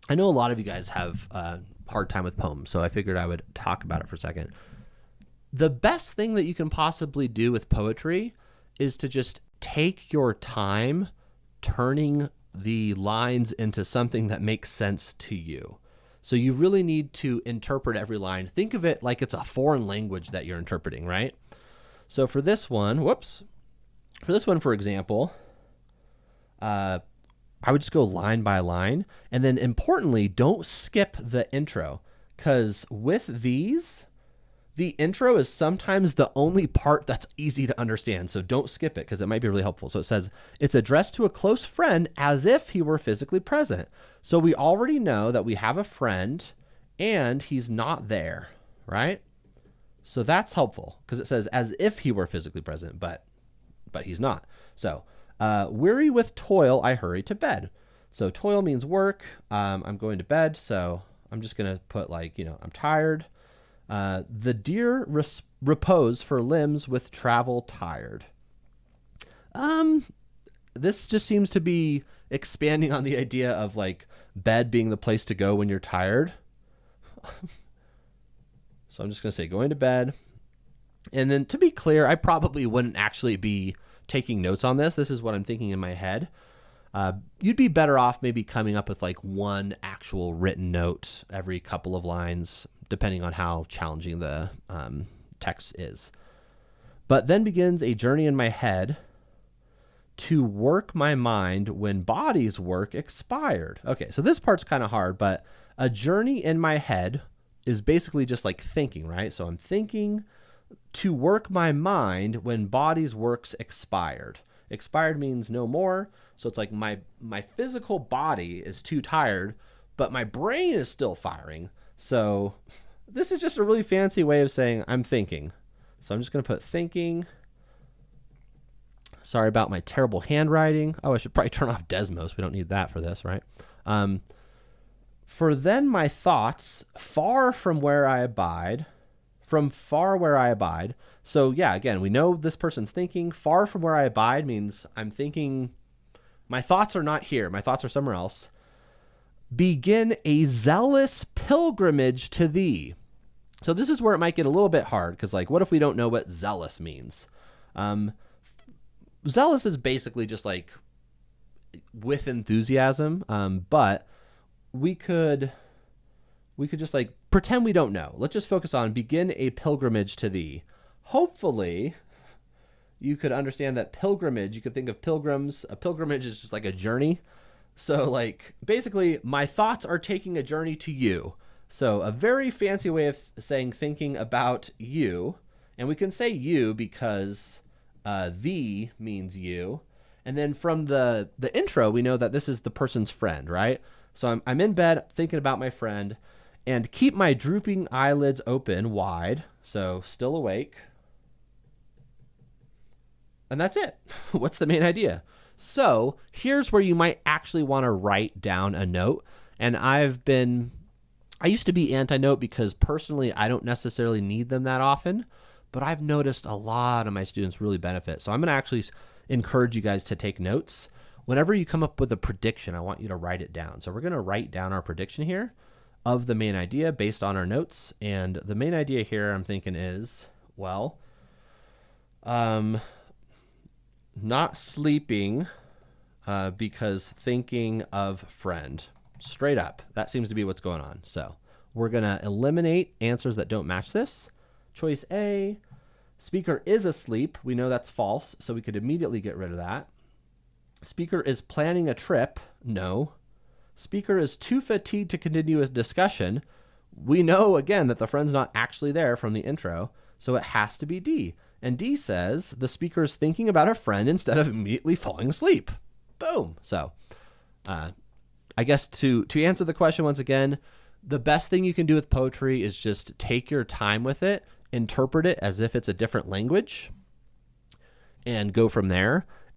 I know a lot of you guys have a hard time with poems, so I figured I would talk about it for a second. The best thing that you can possibly do with poetry is to just take your time turning the lines into something that makes sense to you. So you really need to interpret every line. Think of it like it's a foreign language that you're interpreting, right? So for this one, for example, I would just go line by line. And then importantly, don't skip the intro, because with these, the intro is sometimes the only part that's easy to understand. So don't skip it because it might be really helpful. So it says, it's addressed to a close friend as if he were physically present. So we already know that we have a friend and he's not there, right? So that's helpful because it says as if he were physically present, but he's not. So weary with toil, I hurry to bed. So toil means work. I'm going to bed. So I'm just going to put like, I'm tired. The deer repose for limbs with travel tired. This just seems to be expanding on the idea of like bed being the place to go when you're tired. So I'm just going to say going to bed. And then to be clear, I probably wouldn't actually be taking notes on this. This is what I'm thinking in my head. You'd be better off maybe coming up with like one actual written note every couple of lines, depending on how challenging the text is. But then begins a journey in my head to work my mind when body's work expired. Okay, so this part's kind of hard, but a journey in my head is basically just like thinking, right? So I'm thinking to work my mind when body's works expired. Expired means no more. So it's like my physical body is too tired, but my brain is still firing. So this is just a really fancy way of saying I'm thinking. So I'm just going to put thinking. Sorry about my terrible handwriting. Oh, I should probably turn off Desmos. We don't need that for this, right? For then my thoughts far from where I abide, from far where I abide. So yeah, again, we know this person's thinking. Far from where I abide means I'm thinking my thoughts are not here. My thoughts are somewhere else. Begin a zealous pilgrimage to thee. So this is where it might get a little bit hard because like, what if we don't know what zealous means? Zealous is basically just like with enthusiasm, but we could just like pretend we don't know. Let's just focus on begin a pilgrimage to thee. Hopefully you could understand that pilgrimage, you could think of pilgrims. A pilgrimage is just like a journey. So like basically my thoughts are taking a journey to you. So a very fancy way of saying thinking about you. And we can say you because thee means you. And then from the intro, we know that this is the person's friend, right? So I'm in bed thinking about my friend and keep my drooping eyelids open wide. So still awake. And that's it. What's the main idea? So here's where you might actually want to write down a note. And I used to be anti-note because personally, I don't necessarily need them that often, but I've noticed a lot of my students really benefit. So I'm going to actually encourage you guys to take notes. Whenever you come up with a prediction, I want you to write it down. So we're going to write down our prediction here of the main idea based on our notes. And the main idea here I'm thinking is, well, not sleeping because thinking of friend. Straight up. That seems to be what's going on. So we're going to eliminate answers that don't match this. Choice A, speaker is asleep. We know that's false, so we could immediately get rid of that. Speaker is planning a trip. No. Speaker is too fatigued to continue a discussion. We know, again, that the friend's not actually there from the intro, so it has to be D. And D says the speaker is thinking about a friend instead of immediately falling asleep. Boom. So I guess to answer the question once again, the best thing you can do with poetry is just take your time with it, interpret it as if it's a different language, and go from there.